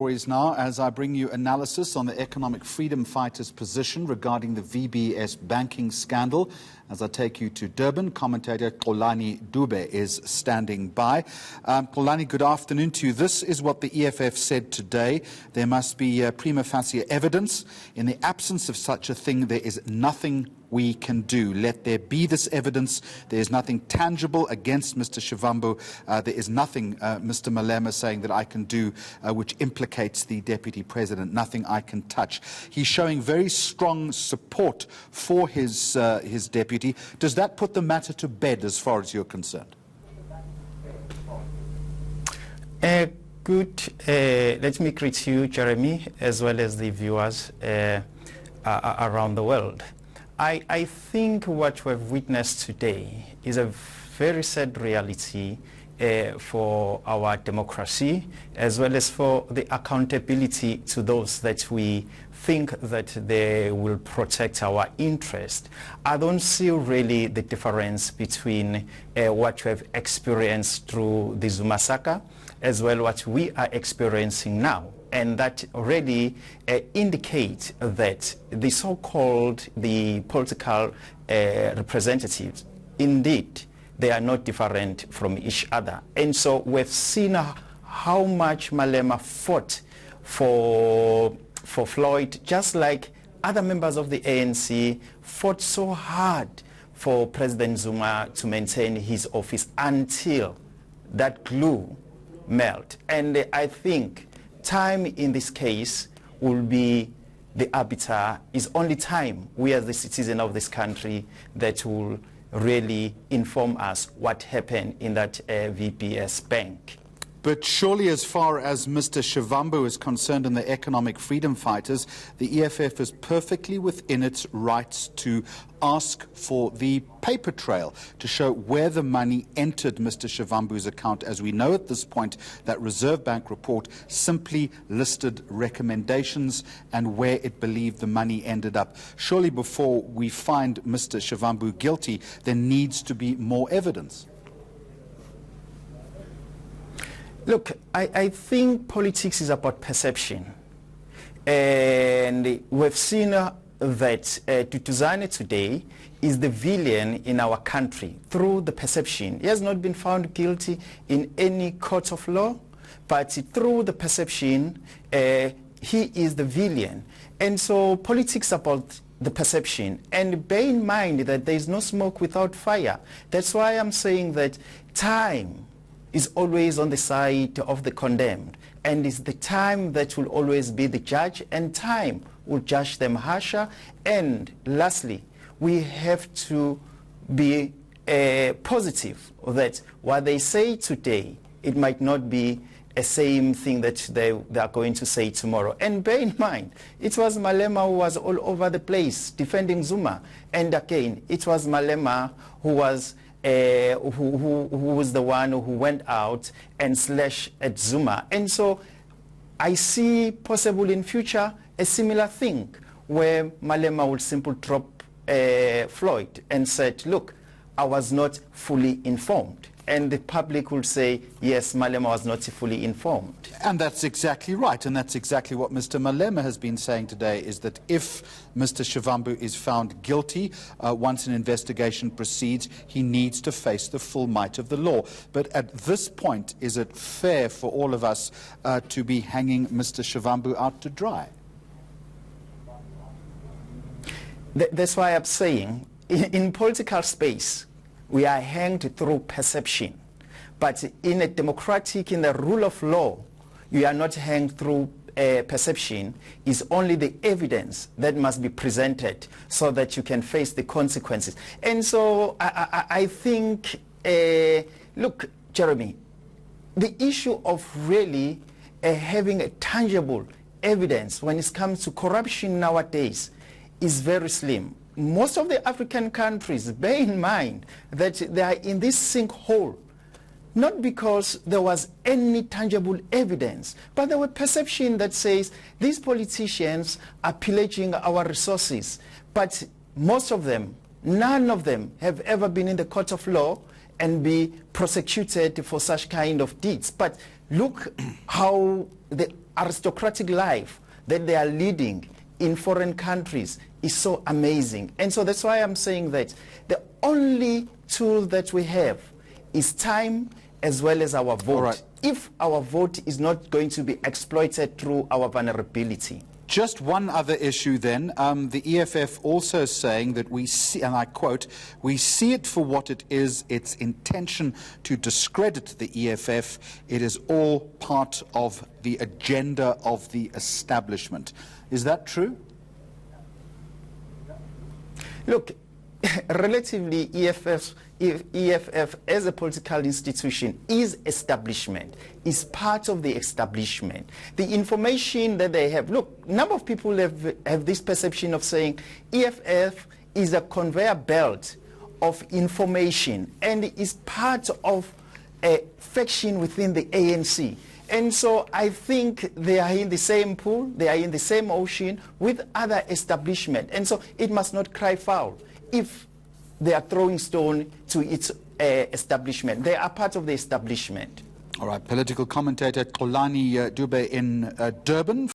Stories now as I bring you analysis on the economic freedom fighters' position regarding the VBS banking scandal. As I take you to Durban, commentator Xolani Dube is standing by. Xolani, good afternoon to you. This is what the EFF said today. There must be prima facie evidence. In the absence of such a thing, there is nothing we can do. Let there be this evidence. There is nothing tangible against Mr. Shivambu. There is nothing, Mr. Malema saying that I can do which implicates the Deputy President. Nothing I can touch. He's showing very strong support for his deputy. Does that put the matter to bed as far as you're concerned? Good. Let me greet you, Jeremy, as well as the viewers around the world. I think what we've witnessed today is a very sad reality for our democracy, as well as for the accountability to those that we think that they will protect our interest. I don't see really the difference between what we have experienced through the Zuma saga, as well what we are experiencing now. And that already indicates that the so-called political representatives, indeed, they are not different from each other. And so we've seen how much Malema fought for Floyd, just like other members of the ANC fought so hard for President Zuma to maintain his office until that glue melt. And I think time in this case will be the arbiter. It's only time, we as the citizen of this country, that will really inform us what happened in that VBS bank. But surely as far as Mr. Shivambu is concerned and the economic freedom fighters, the EFF is perfectly within its rights to ask for the paper trail to show where the money entered Mr. Shivambu's account. As we know at this point, that Reserve Bank report simply listed recommendations and where it believed the money ended up. Surely before we find Mr. Shivambu guilty, there needs to be more evidence. Look, I think politics is about perception. And we've seen that Tutuzane today is the villain in our country through the perception. He has not been found guilty in any court of law, but through the perception, he is the villain. And so politics is about the perception. And bear in mind that there is no smoke without fire. That's why I'm saying that time is always on the side of the condemned, and it's the time that will always be the judge, and time will judge them harsher. And lastly, we have to be positive that what they say today, it might not be a same thing that they are going to say tomorrow. And bear in mind, it was Malema who was all over the place defending Zuma, and again, it was Malema who was who was the one who went out and slashed at Zuma. And so I see possible in future a similar thing where Malema will simply drop Floyd and said, look, I was not fully informed. And the public will say, yes, Malema was not fully informed. And that's exactly right. And that's exactly what Mr. Malema has been saying today, is that if Mr. Shivambu is found guilty, once an investigation proceeds, he needs to face the full might of the law. But at this point, is it fair for all of us to be hanging Mr. Shivambu out to dry? That's why I'm saying, in political space, we are hanged through perception. But in a democratic, in the rule of law, you are not hanged through perception. It's only the evidence that must be presented so that you can face the consequences. And so I think, look, Jeremy, the issue of really having a tangible evidence when it comes to corruption nowadays is very slim. Most of the African countries, bear in mind that they are in this sinkhole, not because there was any tangible evidence, but there were perception that says these politicians are pillaging our resources. But most of them, none of them have ever been in the court of law and be prosecuted for such kind of deeds. But look how the aristocratic life that they are leading in foreign countries is so amazing. And so that's why I'm saying that the only tool that we have is time as well as our vote. Right. If our vote is not going to be exploited through our vulnerability. Just one other issue then. The EFF also saying that we see, and I quote, "We see it for what it is, its intention to discredit the EFF. It is all part of the agenda of the establishment." Is that true? Look, relatively EFF as a political institution is establishment, is part of the establishment. The information that they have, look, a number of people have this perception of saying EFF is a conveyor belt of information and is part of a faction within the ANC. And so I think they are in the same pool, they are in the same ocean with other establishment. And so it must not cry foul if they are throwing stone to its establishment. They are part of the establishment. All right, political commentator Xolani Dube in Durban.